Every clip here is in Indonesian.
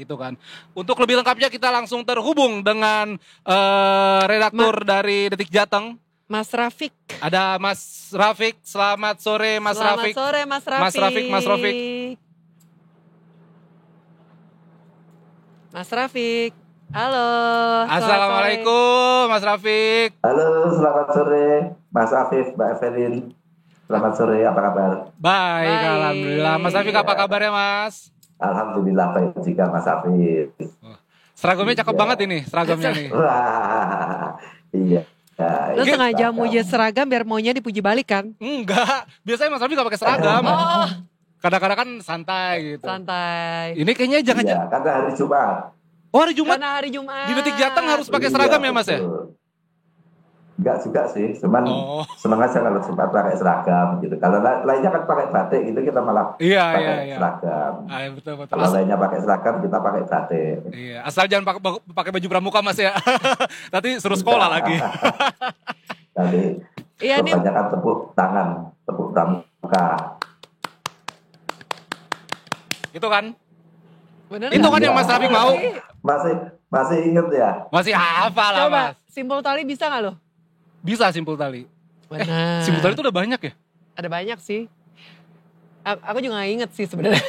gitu kan. Untuk lebih lengkapnya kita langsung terhubung dengan redaktur dari Detik Jateng, Mas Rafiq. Ada Mas Rafiq. Selamat sore Mas Rafiq. Selamat sore Mas Rafiq. Mas Rafiq. Mas Rafiq. Halo. Assalamualaikum Mas Rafiq. Halo, selamat sore Mas Afif, Mbak Evelyn. Selamat sore, apa kabar? Baik, alhamdulillah. Mas Rafiq apa kabarnya Mas? Alhamdulillah baik juga Mas Afif. Seragamnya cakep banget ini, seragamnya nih. Wah, iya. Lo sengaja muji seragam biar maunya dipuji balik kan? Enggak, biasanya Mas Rafiq gak pakai seragam. Kadang-kadang kan santai gitu. Santai. Ini kayaknya jangan. Iya, karena hari Jumat. Oh, hari Jumat. Karena hari Jumat. Di Detik Jateng harus pakai seragam ya Mas ya? Enggak juga sih, cuman seneng aja kalau sempat pakai seragam gitu. Kalau lainnya kan pakai batik itu kita malah pakai seragam. Betul. Kalau lainnya pakai seragam kita pakai batik. Iya, asal jangan pakai baju pramuka Mas ya. Nanti suruh sekolah lagi. Nanti kebanyakan tepuk tangan, tepuk pramuka. Itu kan? Bener itu kan yang Mas Rafiq mau? Masih inget ya? Masih hafal lah Mas. Simpul tali bisa gak lo? Bisa simpul tali. Benar. Simpul tali itu udah banyak ya? Ada banyak sih. Aku juga gak inget sih sebenarnya.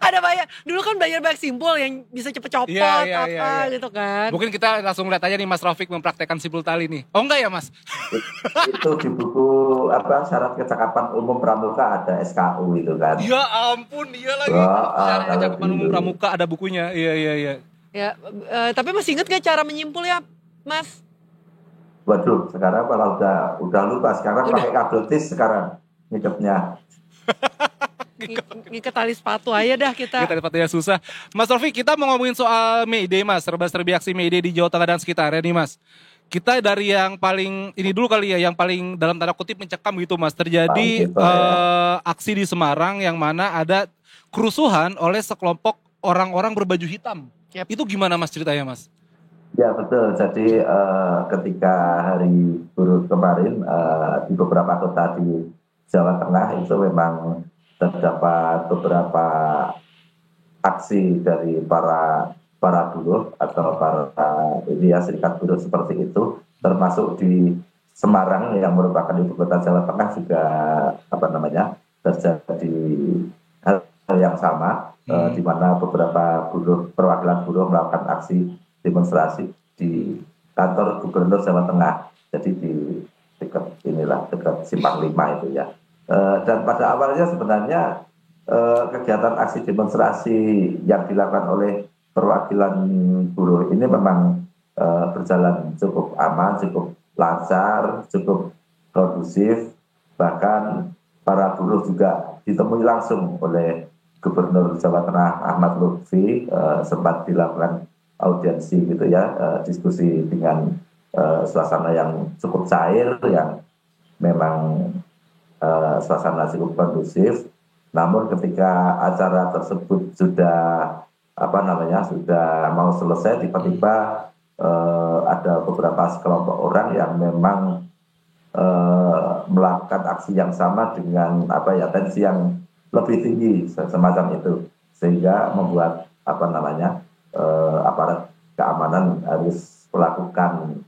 Ada banyak. Dulu kan belajar banyak simpul yang bisa cepet copot gitu kan. Mungkin kita langsung lihat aja nih Mas Rafiq mempraktekkan simpul tali nih. Oh enggak ya Mas? Itu di buku syarat kecakapan umum pramuka ada SKU itu kan. Ya ampun, iya lagi. Syarat kecakapan umum pramuka ada bukunya. Iya. Ya, tapi masih inget gak cara menyimpul ya Mas? Waduh, sekarang malah udah lupa. Sekarang pakai kabel tis sekarang ngiketnya. Ngiket tali sepatu aja dah kita. Tali sepatu ya susah. Mas Rafiq, kita mau ngomongin soal May Day Mas, serba-serbi aksi May Day di Jawa Tengah dan sekitarnya nih Mas. Kita dari yang paling ini dulu kali ya, yang paling dalam tanda kutip mencekam gitu Mas. Terjadi aksi di Semarang yang mana ada kerusuhan oleh sekelompok orang-orang berbaju hitam. Yep. Itu gimana Mas ceritanya Mas? Ya betul, jadi ketika hari buruh kemarin di beberapa kota di Jawa Tengah itu memang terdapat beberapa aksi dari para buruh atau para serikat buruh seperti itu, termasuk di Semarang yang merupakan ibu kota Jawa Tengah juga terjadi hal yang sama, di mana beberapa perwakilan buruh melakukan aksi demonstrasi di kantor Gubernur Jawa Tengah, jadi di dekat Simpang 5 itu ya. Dan pada awalnya sebenarnya kegiatan aksi demonstrasi yang dilakukan oleh perwakilan buruh ini memang berjalan cukup aman, cukup lancar, cukup kondusif. Bahkan para buruh juga ditemui langsung oleh Gubernur Jawa Tengah Ahmad Lutfi, sempat dilakukan audiensi gitu ya, diskusi dengan suasana yang cukup cair, yang memang suasana cukup kondusif. Namun ketika acara tersebut sudah mau selesai, tiba-tiba ada beberapa sekelompok orang yang memang melakukan aksi yang sama dengan tensi yang lebih tinggi semacam itu, sehingga membuat aparat keamanan harus melakukan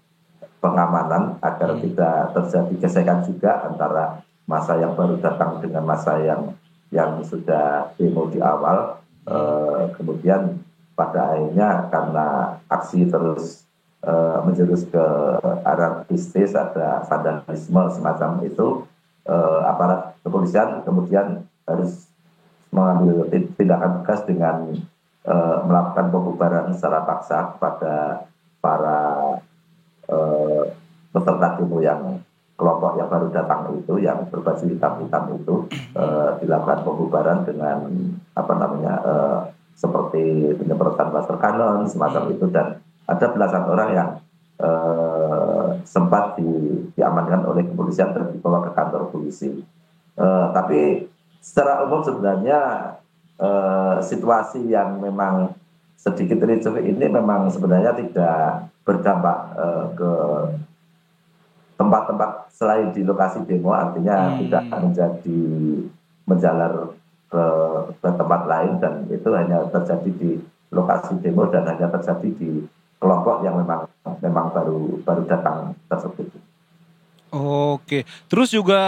pengamanan agar tidak terjadi gesekan juga antara massa yang baru datang dengan massa yang sudah demo di awal. Kemudian pada akhirnya karena aksi terus menjurus ke anarkistis, ada vandalisme semacam itu, aparat kepolisian kemudian harus mengambil tindakan tegas dengan melakukan pembubaran secara paksa kepada para peserta demo yang kelompok yang baru datang itu, yang berbaju hitam-hitam itu, dilakukan pembubaran dengan seperti penyemprotan water cannon semacam itu, dan ada belasan orang yang sempat diamankan oleh kepolisian dan dibawa ke kantor polisi. Tapi secara umum sebenarnya situasi yang memang sedikit ricuh ini memang sebenarnya tidak berdampak ke tempat-tempat selain di lokasi demo, artinya tidak menjalar ke tempat lain, dan itu hanya terjadi di lokasi demo dan hanya terjadi di kelompok yang memang baru datang tersebut. Oke, terus juga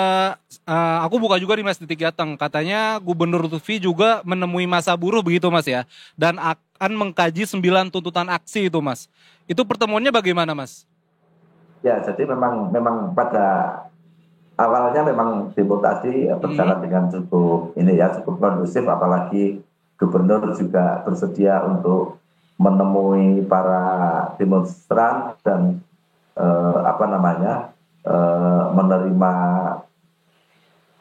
aku buka juga di Mas Titik Jateng, katanya Gubernur Lutfi juga menemui massa buruh begitu Mas ya, dan akan mengkaji 9 tuntutan aksi itu Mas. Itu pertemuannya bagaimana Mas? Ya, jadi memang pada awalnya memang demo tadi berjalan dengan cukup kondusif, apalagi Gubernur juga bersedia untuk menemui para demonstran dan menerima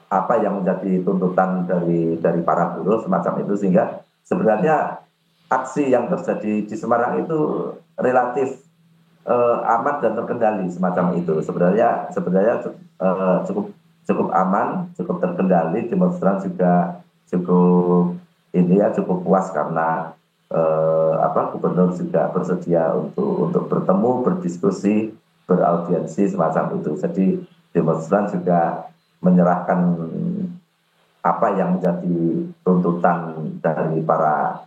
apa yang menjadi tuntutan dari para buruh semacam itu, sehingga sebenarnya aksi yang terjadi di Semarang itu relatif aman dan terkendali semacam itu. Sebenarnya cukup aman, cukup terkendali. Demonstran juga cukup puas karena Gubernur juga bersedia untuk bertemu, berdiskusi, beraudiensi semacam itu. Jadi demonstran juga menyerahkan apa yang menjadi tuntutan dari para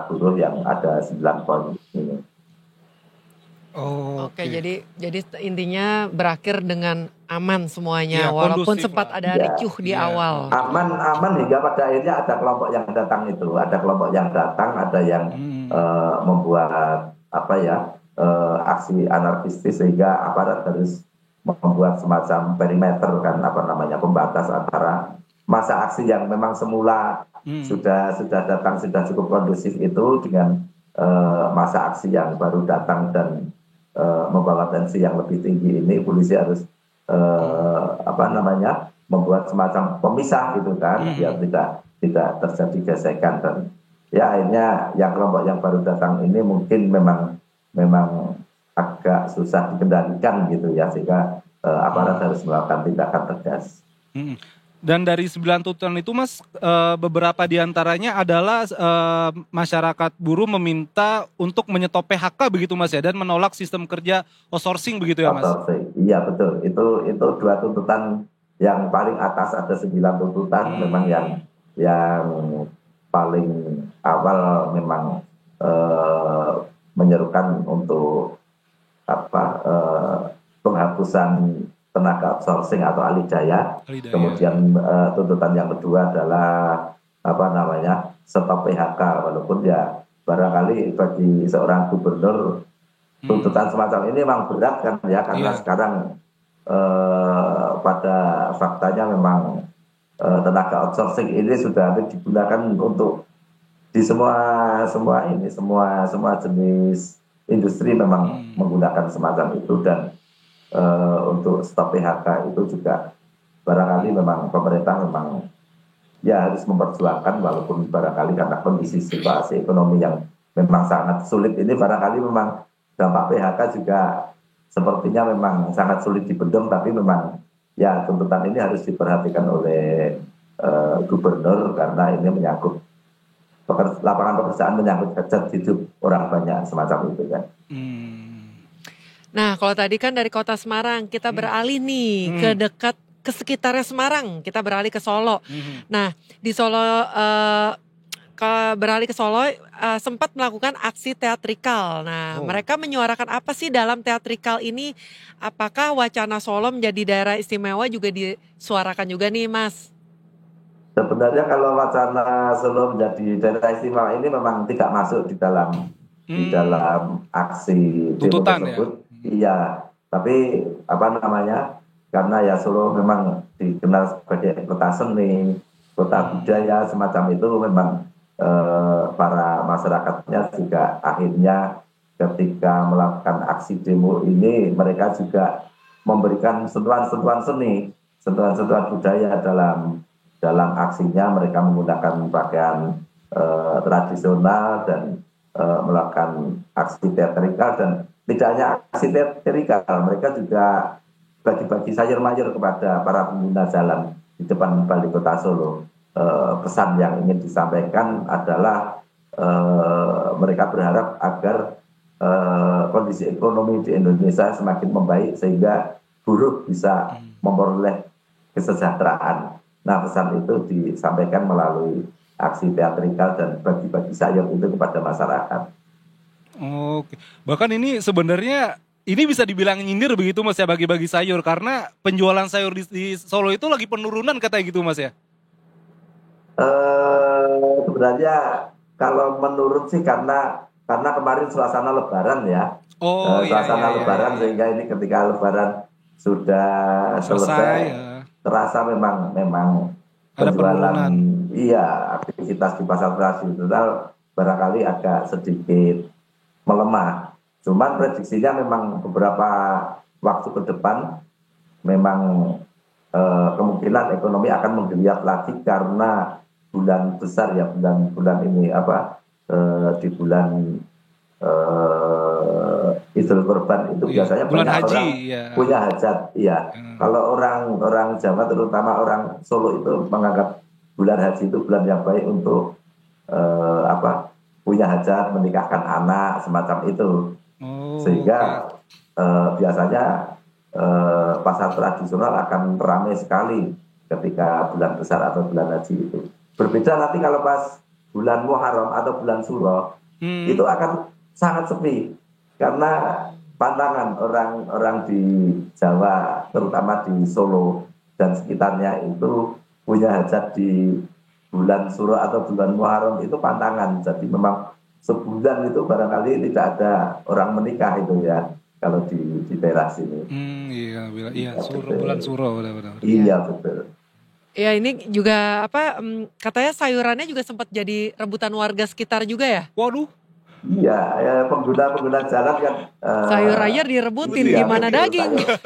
buruh yang ada 9 poin ini. Oke, jadi intinya berakhir dengan aman semuanya, ya, walaupun kondusif sempat lah. ada ricuh di awal. Aman hingga pada akhirnya ada kelompok yang datang itu, ada yang membuat aksi anarkistis, sehingga aparat harus membuat semacam perimeter pembatas antara masa aksi yang memang semula sudah datang, sudah cukup kondusif itu dengan masa aksi yang baru datang dan membawa tensi yang lebih tinggi ini. Polisi harus membuat semacam pemisah gitu kan, biar tidak terjadi gesekan. Dan ya akhirnya yang kelompok yang baru datang ini mungkin memang agak susah dikendalikan gitu ya, sehingga aparat harus melakukan tindakan tegas. Dan dari 9 tuntutan itu Mas, beberapa diantaranya adalah masyarakat buruh meminta untuk menyetop PHK begitu Mas ya, dan menolak sistem kerja outsourcing begitu ya Mas? Iya betul, itu 2 tuntutan yang paling atas. Ada 9 tuntutan, memang yang paling awal memang menyerukan untuk penghapusan tenaga outsourcing atau alih daya. Kemudian tuntutan yang kedua adalah stop PHK, walaupun ya barangkali bagi seorang gubernur tuntutan semacam ini memang berat kan ya, karena sekarang pada faktanya memang tenaga outsourcing ini sudah digunakan untuk di semua jenis industri, memang menggunakan semacam itu. Dan untuk stop PHK itu juga barangkali memang pemerintah memang ya harus memperjuangkan, walaupun barangkali karena kondisi situasi ekonomi yang memang sangat sulit ini, barangkali memang dampak PHK juga sepertinya memang sangat sulit dibendung. Tapi memang ya tuntutan ini harus diperhatikan oleh gubernur, karena ini menyangkut lapangan pekerjaan, menyangkut hajat hidup orang banyak semacam itu kan. Nah, kalau tadi kan dari kota Semarang kita beralih nih ke sekitarnya Semarang, kita beralih ke Solo. Nah, di Solo beralih ke Solo sempat melakukan aksi teatrikal. Nah, mereka menyuarakan apa sih dalam teatrikal ini? Apakah wacana Solo menjadi daerah istimewa juga disuarakan juga nih, Mas? Sebenarnya kalau wacana Solo menjadi daerah istimewa ini memang tidak masuk di dalam aksi demo tersebut. Ya? Iya, tapi karena ya Solo memang dikenal sebagai kota seni, kota budaya semacam itu, memang para masyarakatnya juga akhirnya ketika melakukan aksi demo ini, mereka juga memberikan sentuhan-sentuhan seni, sentuhan-sentuhan budaya dalam aksinya. Mereka menggunakan pakaian tradisional dan melakukan aksi teatrikal. Dan tidak hanya aksi teatrikal, mereka juga bagi-bagi sayur-mayur kepada para pengguna jalan di depan Balai Kota Solo. Pesan yang ingin disampaikan adalah mereka berharap agar kondisi ekonomi di Indonesia semakin membaik, sehingga buruh bisa memperoleh kesejahteraan. Nah, pesan itu disampaikan melalui aksi teatrikal dan bagi-bagi sayur itu kepada masyarakat. Oke. Bahkan ini sebenarnya ini bisa dibilang nyindir begitu Mas ya, bagi-bagi sayur, karena penjualan sayur di Solo itu lagi penurunan katanya gitu Mas ya. Sebenarnya kalau menurut sih karena kemarin suasana Lebaran ya. Oh iya iya Suasana iya iya. Lebaran Iya. sehingga ini ketika Lebaran sudah Selesai selesai, ya. terasa memang Ada penjualan, penurunan. iya, aktivitas di pasar tradisional barangkali agak sedikit melemah. Cuman prediksinya memang beberapa waktu ke depan memang kemungkinan ekonomi akan menggeliat lagi karena bulan besar ya, bulan ini apa, di bulan Idul Kurban itu Iya, biasanya bulan banyak haji orang ya. punya hajat. Iya, Hmm. kalau orang Jawa terutama orang Solo itu menganggap bulan haji itu bulan yang baik untuk apa, punya hajat, menikahkan anak semacam itu. Oh, Sehingga oke. biasanya pasar tradisional akan ramai sekali ketika bulan besar atau bulan haji itu. Berbeda nanti kalau pas bulan Muharram atau bulan Suro, Hmm. itu akan sangat sepi karena pantangan orang-orang di Jawa, terutama di Solo dan sekitarnya itu punya hajat di bulan Suro atau bulan Muharram itu pantangan. Jadi memang sebulan itu barangkali tidak ada orang menikah itu ya kalau di daerah sini. Iya, iya, Iya suro, bulan betul. suro, benar-benar. Iya. Iya betul. Ya ini juga apa katanya sayurannya juga sempat jadi rebutan warga sekitar juga ya? Waduh, Iya, ya, pengguna-pengguna jalan kan Sayur aja direbutin, iya gimana betul daging? sayur.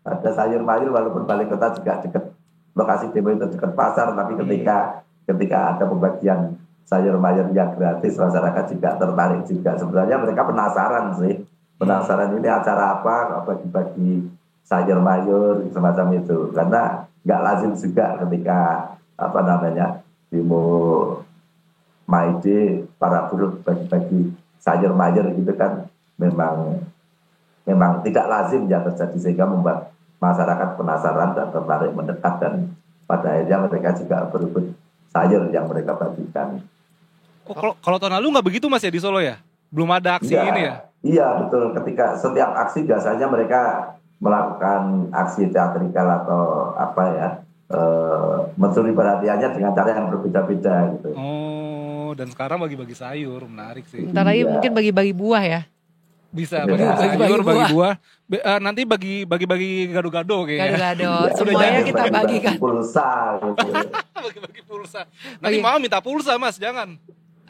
Ada sayur mayur walaupun balai kota juga dekat lokasi demo itu dekat pasar, tapi ketika ada pembagian sayur mayur yang gratis masyarakat juga tertarik juga. Sebenarnya mereka penasaran sih, penasaran ini acara apa bagi-bagi sayur mayur semacam itu karena nggak lazim juga ketika apa namanya demo Maide para buruh bagi-bagi sayur mayur gitu kan memang memang tidak lazim ya terjadi sehingga membuat masyarakat penasaran dan tertarik mendekat dan pada akhirnya mereka juga berebut sayur yang mereka bagikan. kok kalau tahun lalu nggak begitu Mas ya di Solo ya? Belum ada aksi Iya, ini ya? iya betul. Ketika setiap aksi biasanya mereka melakukan aksi teatrikal atau apa ya, mencuri perhatiannya dengan cara yang berbeda-beda gitu. Oh, dan sekarang bagi-bagi sayur, menarik sih. Bentar lagi mungkin Iya, bagi-bagi buah ya. Bisa iya, bagi sayur, Bagi-bagi bagi buah, buah. Nanti bagi-bagi gado-gado kayaknya. gado-gado, iya. Udah semuanya jadi Sambil kita bagi-bagi bagikan. pulsa gitu. Bagi-bagi pulsa. Nanti Bagi mau minta pulsa Mas, jangan.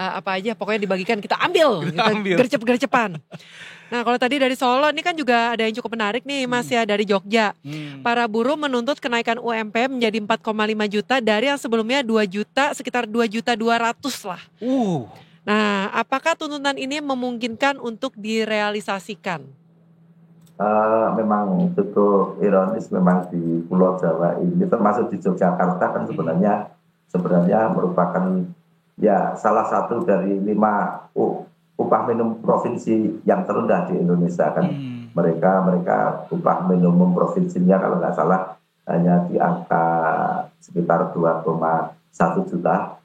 apa aja pokoknya dibagikan kita ambil, Kita kita ambil. gercep-gercepan. Nah kalau tadi dari Solo ini kan juga ada yang cukup menarik nih Mas ya dari Jogja. Hmm. Para buruh menuntut kenaikan UMP menjadi 4,5 juta dari yang sebelumnya 2 juta, sekitar 2.200.000 lah. Nah apakah tuntutan ini memungkinkan untuk direalisasikan? Memang cukup ironis memang di Pulau Jawa ini termasuk di Yogyakarta kan sebenarnya merupakan ya salah satu dari 5 upah minimum provinsi yang terendah di Indonesia kan. Mereka upah minimum provinsinya kalau nggak salah hanya di angka sekitar 2,1 juta.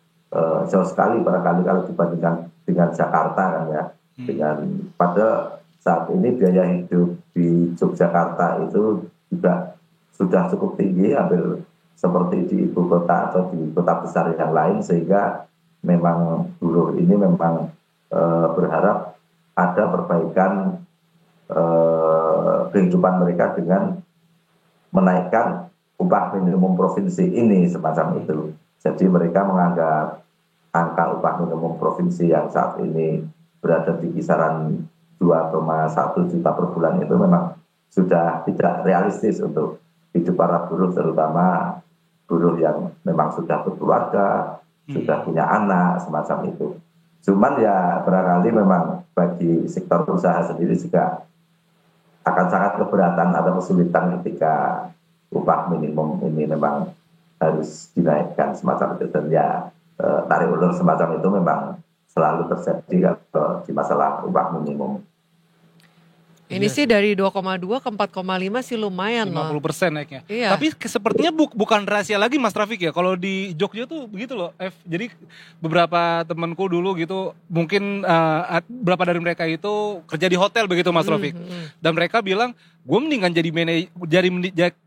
Jauh sekali barangkali kalau dibandingkan dengan Jakarta kan ya. Dengan pada saat ini biaya hidup di Yogyakarta itu juga sudah cukup tinggi, hampir seperti di ibu kota atau di kota besar yang lain, sehingga memang buruh ini memang berharap ada perbaikan kehidupan mereka dengan menaikkan upah minimum provinsi ini semacam itu. Jadi mereka menganggap angka upah minimum provinsi yang saat ini berada di kisaran 2,1 juta per bulan itu memang sudah tidak realistis untuk hidup para buruh, terutama buruh yang memang sudah berkeluarga, sudah punya anak, semacam itu. Cuman ya barangkali memang bagi sektor usaha sendiri juga akan sangat keberatan atau kesulitan ketika upah minimum ini memang harus dinaikkan semacam itu. Dan ya tarik ulur semacam itu memang selalu terjadi kalau di masalah upah minimum. Ini sih dari 2,2 ke 4,5 sih lumayan loh. 50% naiknya. Iya. Tapi sepertinya bukan rahasia lagi Mas Rafiq ya. Kalau di Jogja tuh begitu loh. Jadi beberapa temanku dulu gitu, mungkin beberapa dari mereka itu kerja di hotel begitu Mas Rafiq. Dan mereka bilang, gue mendingan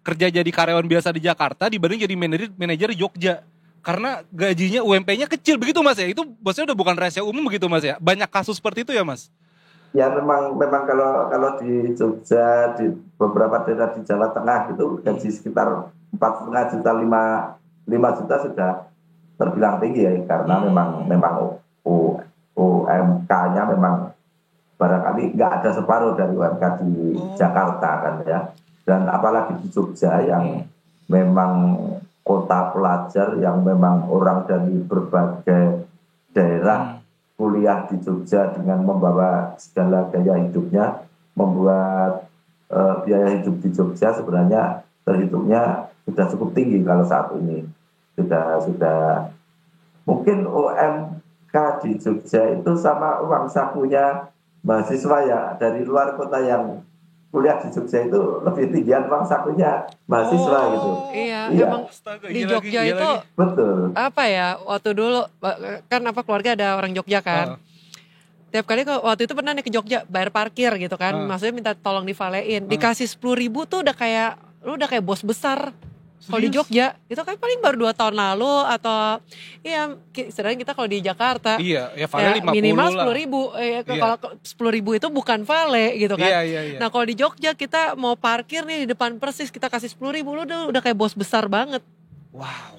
kerja jadi karyawan biasa di Jakarta dibanding jadi manajer di Jogja. Karena gajinya UMP-nya kecil begitu Mas ya. Itu bosnya udah bukan rahasia umum begitu Mas ya. Banyak kasus seperti itu ya Mas. Ya memang kalau di Jogja, di beberapa daerah di Jawa Tengah itu gaji sekitar 4,5 juta, 5 juta sudah terbilang tinggi ya, karena memang UMK-nya memang barangkali nggak ada separuh dari UMK di Jakarta kan ya. Dan apalagi di Jogja yang memang kota pelajar, yang memang orang dari berbagai daerah kuliah di Jogja dengan membawa segala gaya hidupnya, membuat biaya hidup di Jogja sebenarnya terhitungnya sudah cukup tinggi kalau saat ini. Sudah mungkin UMK di Jogja itu sama uang sakunya mahasiswa ya dari luar kota yang kuliah di Jogja itu lebih tinggian uang sakunya mahasiswa gitu. Iya. Emang di Jogja itu betul. Apa ya, waktu dulu kan keluarga ada orang Jogja kan. Tiap kali waktu itu pernah nih ke Jogja bayar parkir gitu kan, maksudnya minta tolong divalein, dikasih 10.000 tuh udah kayak bos besar. Kalau di Jogja itu kan paling baru 2 tahun lalu atau iya, sedangkan kita kalau di Jakarta iya, ya vale 50 minimal lah. 10.000. Kalau 10.000 itu bukan vale gitu kan. Iya. Nah kalau di Jogja kita mau parkir nih di depan persis, kita kasih 10.000, lu udah kayak bos besar banget. Wow.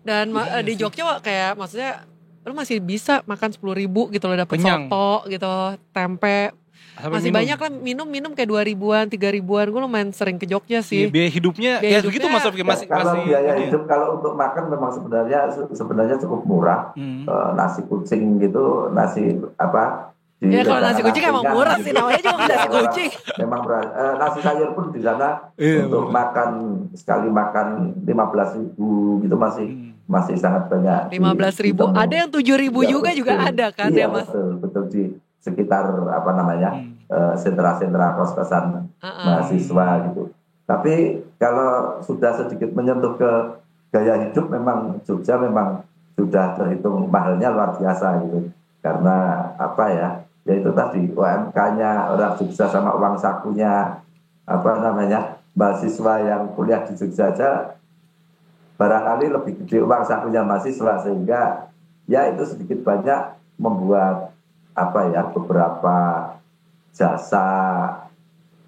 Dan di Jogja kayak maksudnya lu masih bisa makan 10.000 gitu loh, dapet Kenyang. soto gitu, tempe. Sampai Masih banyak lah minum kayak 2.000-an, 3.000-an. Gue lumayan sering ke Jogja sih. Biaya hidupnya ya begitu Mas Rafiq, masih kalau biaya hidup kalau untuk makan memang sebenarnya cukup murah. Nasi kucing gitu, nasi apa? Ya kalau nasi kucing emang murah sih, namanya juga nasi kucing. Memang nasi sayur pun di sana untuk makan sekali makan 15.000 gitu masih sangat banyak. 15.000, ada yang 7.000 juga ada kan ya Mas? Betul di sekitar sentra-sentra kos-kosan mahasiswa gitu. Tapi kalau sudah sedikit menyentuh ke gaya hidup, memang Jogja memang sudah terhitung mahalnya luar biasa gitu. Karena apa ya? Ya itu tadi UMK-nya orang Jogja sama uang sakunya mahasiswa yang kuliah di Jogja aja barangkali lebih gede uang sakunya mahasiswa, sehingga ya itu sedikit banyak membuat beberapa jasa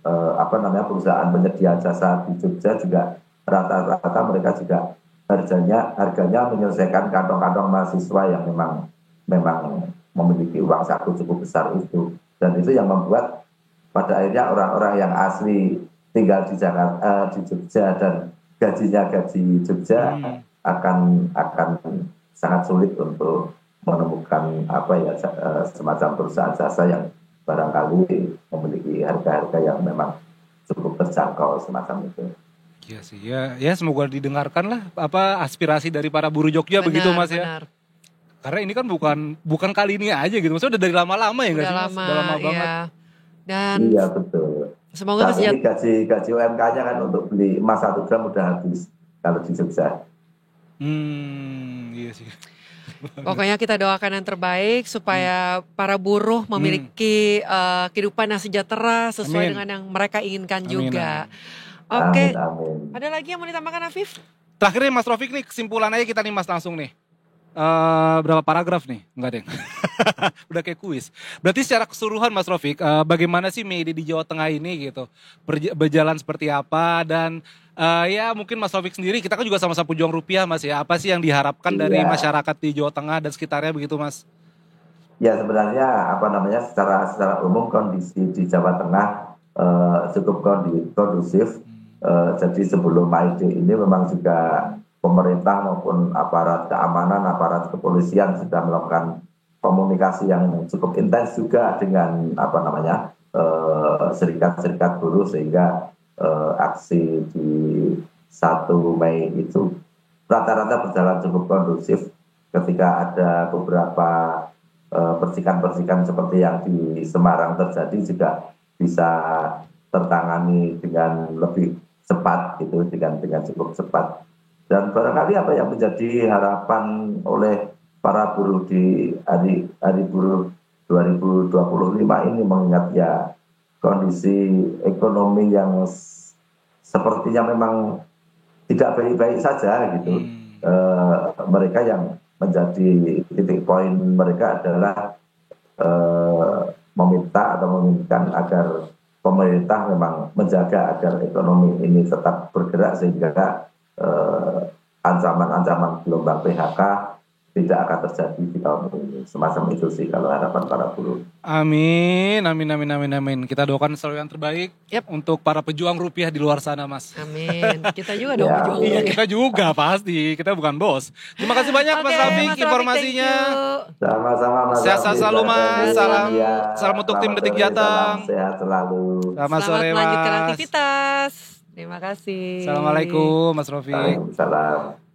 perusahaan penyedia jasa di Jogja juga rata-rata mereka juga harganya menyelesaikan kantong-kantong mahasiswa yang memang memiliki uang saku cukup besar itu, dan itu yang membuat pada akhirnya orang-orang yang asli tinggal di Jakarta, di Jogja, dan gajinya gaji Jogja akan sangat sulit untuk menemukan semacam perusahaan jasa yang barangkali memiliki harga-harga yang memang cukup terjangkau semacam itu. Iya sih, ya semoga didengarkan lah aspirasi dari para buruh Jogja, begitu Mas ya. Karena ini kan bukan kali ini aja gitu, maksudnya udah dari lama-lama ya nggak sih Mas? Udah lama banget. Dan iya betul. Semoga ini gaji UMK-nya kan untuk beli emas 1 gram udah habis kalau di Jogja. Iya sih. Pokoknya kita doakan yang terbaik supaya para buruh memiliki kehidupan yang sejahtera sesuai dengan yang mereka inginkan juga. Oke. Ada lagi yang mau ditambahkan Afif? Terakhir Mas Rafiq nih, kesimpulan aja kita nih Mas langsung nih. Berapa paragraf nih? Enggak deh. Udah kayak kuis. Berarti secara keseluruhan Mas Rafiq, bagaimana sih May Day di Jawa Tengah ini gitu? Berjalan seperti apa, dan ya mungkin Mas Rafiq sendiri, kita kan juga sama-sama pejuang rupiah Mas ya. Apa sih yang diharapkan dari masyarakat di Jawa Tengah dan sekitarnya begitu Mas? Ya sebenarnya secara umum kondisi di Jawa Tengah cukup kondusif. Jadi sebelum May Day ini memang juga pemerintah maupun aparat keamanan, aparat kepolisian sudah melakukan komunikasi yang cukup intens juga dengan serikat-serikat buruh, sehingga aksi di 1 Mei itu rata-rata berjalan cukup kondusif. Ketika ada beberapa percikan-percikan seperti yang di Semarang terjadi juga bisa tertangani dengan lebih cepat gitu, dengan cukup cepat. Dan barangkali apa yang menjadi harapan oleh para buruh di hari buruh 2025 ini, mengingat ya kondisi ekonomi yang sepertinya memang tidak baik-baik saja gitu. Mereka yang menjadi titik poin mereka adalah meminta atau menginginkan agar pemerintah memang menjaga agar ekonomi ini tetap bergerak sehingga ancaman-ancaman gelombang PHK tidak akan terjadi di tahun ini. Semacam itu sih kalau harapan para buruh. Amin, amin, amin, amin, amin. Kita doakan selalu yang terbaik untuk para pejuang rupiah di luar sana, Mas. Amin. Kita juga dong pejuang. Iya, kita juga pasti. Kita bukan bos. Terima kasih banyak Mas Rafiq informasinya. Sama-sama Mas. Sehat selalu Mas. Salam untuk tim Detik Jateng. Sehat selalu. Selamat sore Mas. Melanjutkan aktivitas. Terima kasih. Assalamualaikum Mas Rafiq. Waalaikumsalam.